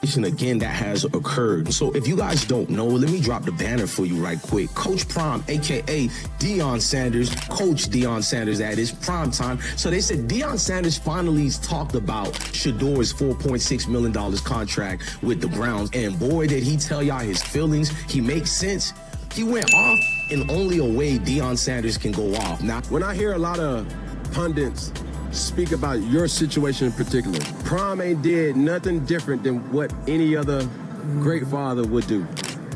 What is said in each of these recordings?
again that has occurred. So if you guys don't know, let me drop the banner for you right quick. Coach Prime, aka Deion Sanders, Coach Deion Sanders, that is prime time. So they said Deion Sanders finally talked about Shedeur's $4.6 million contract with the Browns, and boy did he tell y'all his feelings. He makes sense. He went off in only a way Deion Sanders can go off. Now, when I hear a lot of pundits speak about your situation in particular, Prime ain't did nothing different than what any other great father would do.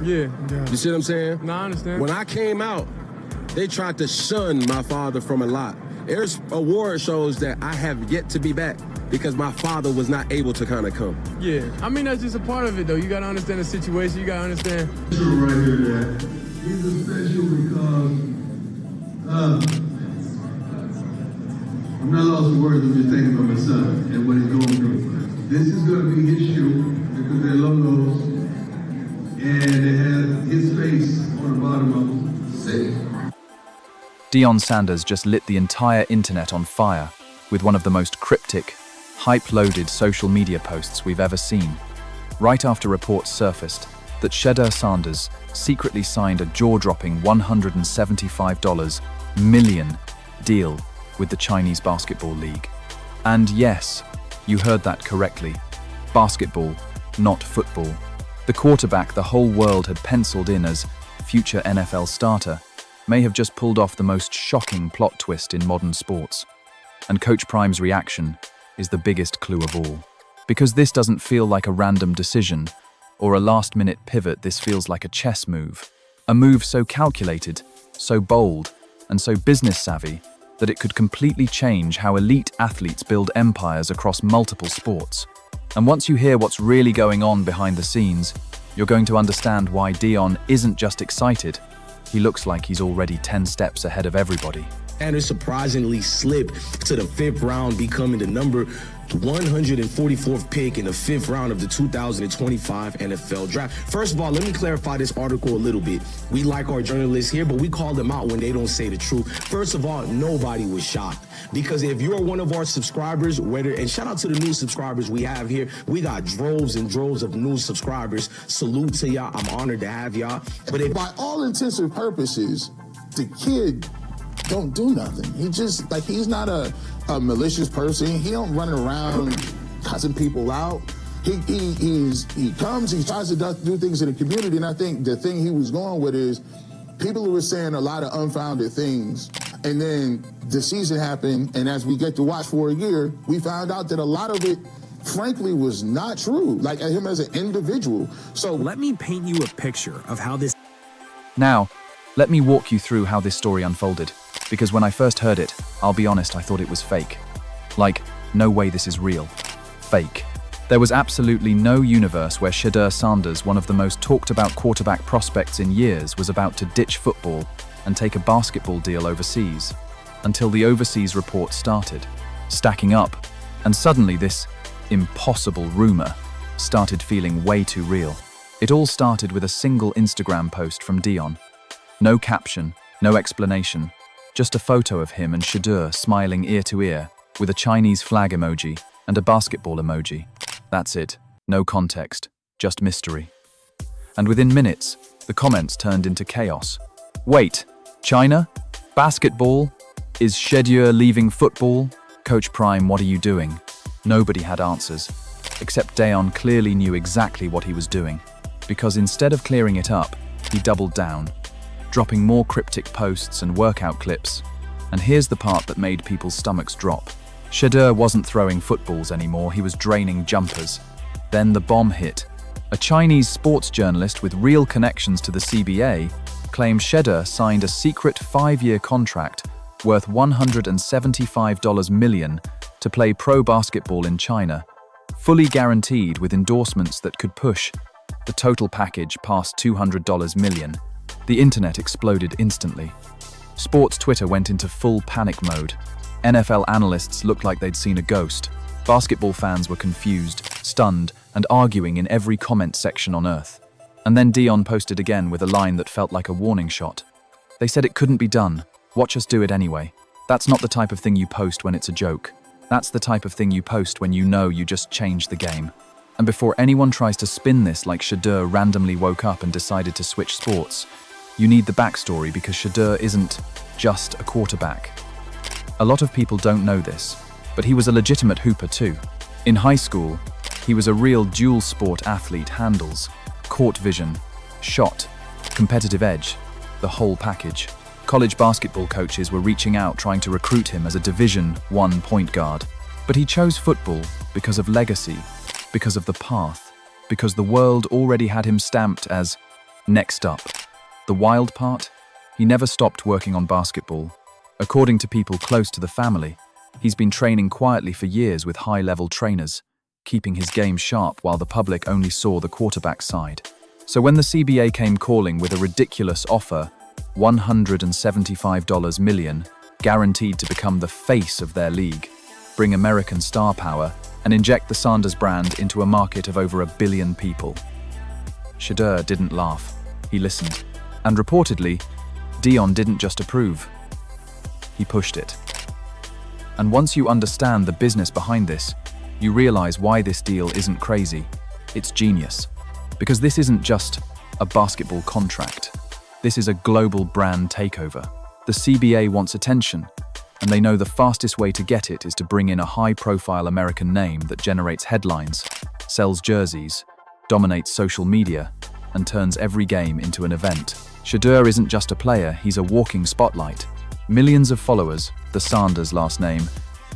Yeah. You see what I'm saying? No, I understand. When I came out, they tried to shun my father from a lot. There's award shows that I have yet to be back because my father was not able to kind of come. Yeah, I mean, that's just a part of it, though. You got to understand the situation. You got to understand. Right here that he's special because I'm not lost for words. I'm just thinking about my son and what he's going through. This is going to be his shoe because they're logos and they have his face on the bottom of them. Say. Deion Sanders just lit the entire internet on fire with one of the most cryptic, hype-loaded social media posts we've ever seen, right after reports surfaced that Shedeur Sanders secretly signed a jaw-dropping $175 million deal with the Chinese Basketball League. And yes, you heard that correctly. Basketball, not football. The quarterback the whole world had penciled in as future NFL starter may have just pulled off the most shocking plot twist in modern sports. And Coach Prime's reaction is the biggest clue of all. Because this doesn't feel like a random decision or a last-minute pivot, this feels like a chess move. A move so calculated, so bold, and so business-savvy that it could completely change how elite athletes build empires across multiple sports. And once you hear what's really going on behind the scenes, you're going to understand why Deion isn't just excited. He looks like he's already 10 steps ahead of everybody. Sanders surprisingly slipped to the 5th round, becoming the number 144th pick in the 5th round of the 2025 NFL Draft. First of all, let me clarify this article a little bit. We like our journalists here, but we call them out when they don't say the truth. First of all, nobody was shocked, because if you're one of our subscribers, and shout out to the new subscribers we have here, we got droves and droves of new subscribers. Salute to y'all. I'm honored to have y'all. But by all intents and purposes, the kid don't do nothing. He just, like, he's not a malicious person. He don't run around cussing people out. He comes, he tries to do things in the community, and I think the thing he was going with is people who were saying a lot of unfounded things, and then the season happened, and as we get to watch for a year, we found out that a lot of it, frankly, was not true, like him as an individual. So let me paint you a picture of how this... Now, let me walk you through how this story unfolded, because when I first heard it, I'll be honest, I thought it was fake. Like, no way this is real. Fake. There was absolutely no universe where Shedeur Sanders, one of the most talked about quarterback prospects in years, was about to ditch football and take a basketball deal overseas, until the overseas report started, stacking up, and suddenly this impossible rumor started feeling way too real. It all started with a single Instagram post from Deion. No caption, no explanation, just a photo of him and Shedeur smiling ear to ear with a Chinese flag emoji and a basketball emoji. That's it. No context, just mystery. And within minutes, the comments turned into chaos. Wait, China? Basketball? Is Shedeur leaving football? Coach Prime, what are you doing? Nobody had answers, except Deion clearly knew exactly what he was doing, because instead of clearing it up, he doubled down, dropping more cryptic posts and workout clips. And here's the part that made people's stomachs drop. Shedeur wasn't throwing footballs anymore, he was draining jumpers. Then the bomb hit. A Chinese sports journalist with real connections to the CBA claimed Shedeur signed a secret 5-year contract worth $175 million to play pro basketball in China, fully guaranteed with endorsements that could push the total package past $200 million. The internet exploded instantly. Sports Twitter went into full panic mode. NFL analysts looked like they'd seen a ghost. Basketball fans were confused, stunned, and arguing in every comment section on Earth. And then Deion posted again with a line that felt like a warning shot. They said it couldn't be done. Watch us do it anyway. That's not the type of thing you post when it's a joke. That's the type of thing you post when you know you just changed the game. And before anyone tries to spin this like Shedeur randomly woke up and decided to switch sports, you need the backstory because Shedeur isn't just a quarterback. A lot of people don't know this, but he was a legitimate hooper too. In high school, he was a real dual sport athlete, handles, court vision, shot, competitive edge, the whole package. College basketball coaches were reaching out trying to recruit him as a Division I point guard. But he chose football because of legacy, because of the path, because the world already had him stamped as next up. The wild part? He never stopped working on basketball. According to people close to the family, he's been training quietly for years with high-level trainers, keeping his game sharp while the public only saw the quarterback side. So when the CBA came calling with a ridiculous offer, $175 million, guaranteed to become the face of their league, bring American star power, and inject the Sanders brand into a market of over 1 billion people. Shedeur didn't laugh, he listened. And reportedly, Deion didn't just approve, he pushed it. And once you understand the business behind this, you realize why this deal isn't crazy, it's genius. Because this isn't just a basketball contract. This is a global brand takeover. The CBA wants attention, and they know the fastest way to get it is to bring in a high-profile American name that generates headlines, sells jerseys, dominates social media, and turns every game into an event. Shedeur isn't just a player, he's a walking spotlight. Millions of followers, the Sanders last name,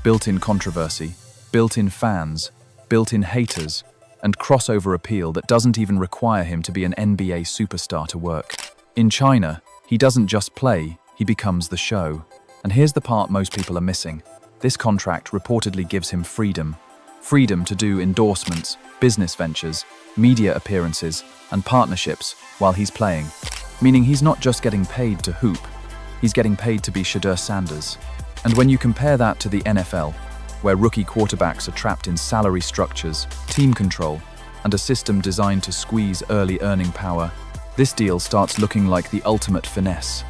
built-in controversy, built-in fans, built-in haters, and crossover appeal that doesn't even require him to be an NBA superstar to work. In China, he doesn't just play, he becomes the show. And here's the part most people are missing. This contract reportedly gives him freedom. Freedom to do endorsements, business ventures, media appearances, and partnerships while he's playing. Meaning he's not just getting paid to hoop, he's getting paid to be Shedeur Sanders. And when you compare that to the NFL, where rookie quarterbacks are trapped in salary structures, team control, and a system designed to squeeze early earning power, this deal starts looking like the ultimate finesse.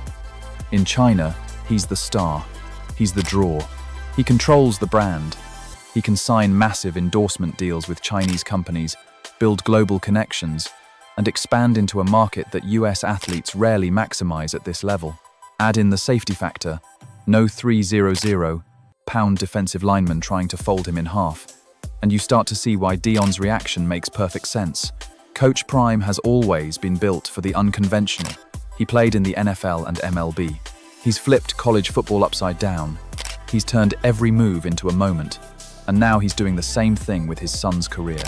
In China, he's the star. He's the draw. He controls the brand. He can sign massive endorsement deals with Chinese companies, build global connections, and expand into a market that US athletes rarely maximize at this level. Add in the safety factor, no 300-pound defensive lineman trying to fold him in half, and you start to see why Deion's reaction makes perfect sense. Coach Prime has always been built for the unconventional. He played in the NFL and MLB. He's flipped college football upside down. He's turned every move into a moment. And now he's doing the same thing with his son's career.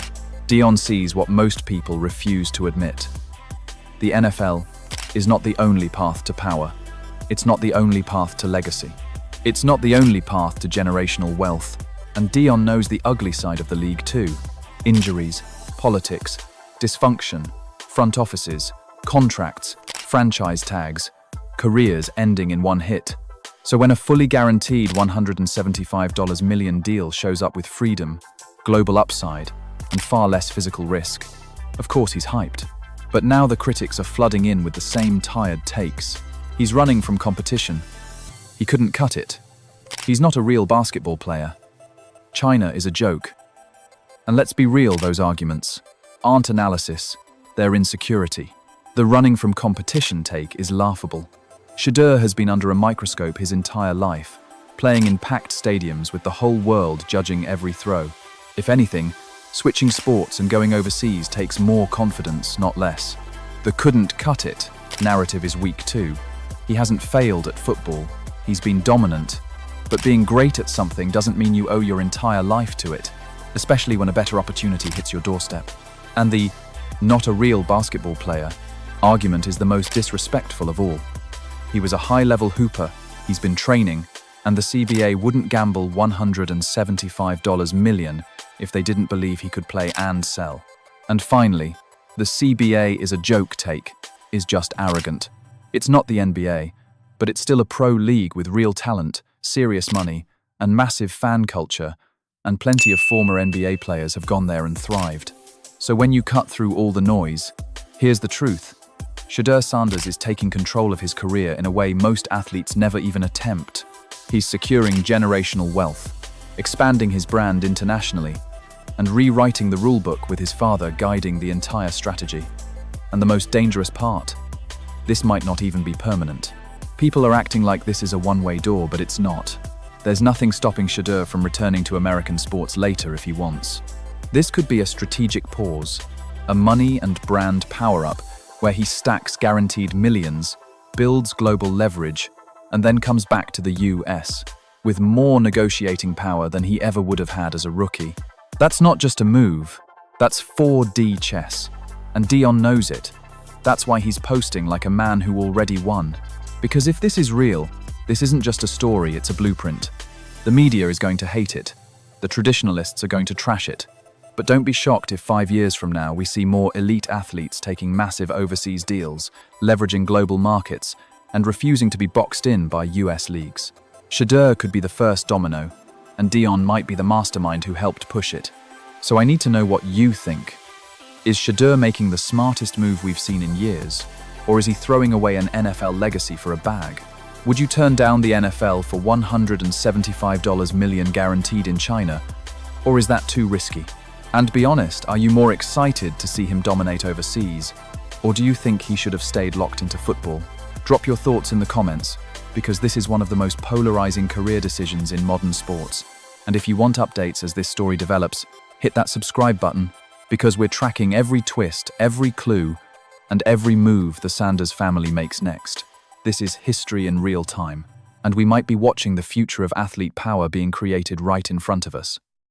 Deion sees what most people refuse to admit. The NFL is not the only path to power. It's not the only path to legacy. It's not the only path to generational wealth. And Deion knows the ugly side of the league too. Injuries, politics, dysfunction, front offices, contracts, franchise tags, careers ending in one hit. So when a fully guaranteed $175 million deal shows up with freedom, global upside, and far less physical risk, of course he's hyped. But now the critics are flooding in with the same tired takes. He's running from competition. He couldn't cut it. He's not a real basketball player. China is a joke. And let's be real, those arguments aren't analysis, they're insecurity. The running from competition take is laughable. Shedeur has been under a microscope his entire life, playing in packed stadiums with the whole world judging every throw. If anything, switching sports and going overseas takes more confidence, not less. The couldn't cut it narrative is weak too. He hasn't failed at football, he's been dominant. But being great at something doesn't mean you owe your entire life to it, especially when a better opportunity hits your doorstep. And the not a real basketball player argument is the most disrespectful of all. He was a high-level hooper, he's been training, and the CBA wouldn't gamble $175 million if they didn't believe he could play and sell. And finally, the CBA is a joke take, is just arrogant. It's not the NBA, but it's still a pro league with real talent, serious money, and massive fan culture, and plenty of former NBA players have gone there and thrived. So when you cut through all the noise, here's the truth. Shedeur Sanders is taking control of his career in a way most athletes never even attempt. He's securing generational wealth, expanding his brand internationally, and rewriting the rulebook with his father guiding the entire strategy. And the most dangerous part, this might not even be permanent. People are acting like this is a one-way door, but it's not. There's nothing stopping Shedeur from returning to American sports later if he wants. This could be a strategic pause, a money and brand power-up where he stacks guaranteed millions, builds global leverage, and then comes back to the US with more negotiating power than he ever would have had as a rookie. That's not just a move, that's 4D chess. And Deion knows it. That's why he's posting like a man who already won. Because if this is real, this isn't just a story, it's a blueprint. The media is going to hate it. The traditionalists are going to trash it. But don't be shocked if 5 years from now we see more elite athletes taking massive overseas deals, leveraging global markets, and refusing to be boxed in by US leagues. Shedeur could be the first domino, and Deion might be the mastermind who helped push it. So I need to know what you think. Is Shedeur making the smartest move we've seen in years? Or is he throwing away an NFL legacy for a bag? Would you turn down the NFL for $175 million guaranteed in China? Or is that too risky? And be honest, are you more excited to see him dominate overseas? Or do you think he should have stayed locked into football? Drop your thoughts in the comments, because this is one of the most polarizing career decisions in modern sports. And if you want updates as this story develops, hit that subscribe button, because we're tracking every twist, every clue, and every move the Sanders family makes next. This is history in real time, and we might be watching the future of athlete power being created right in front of us.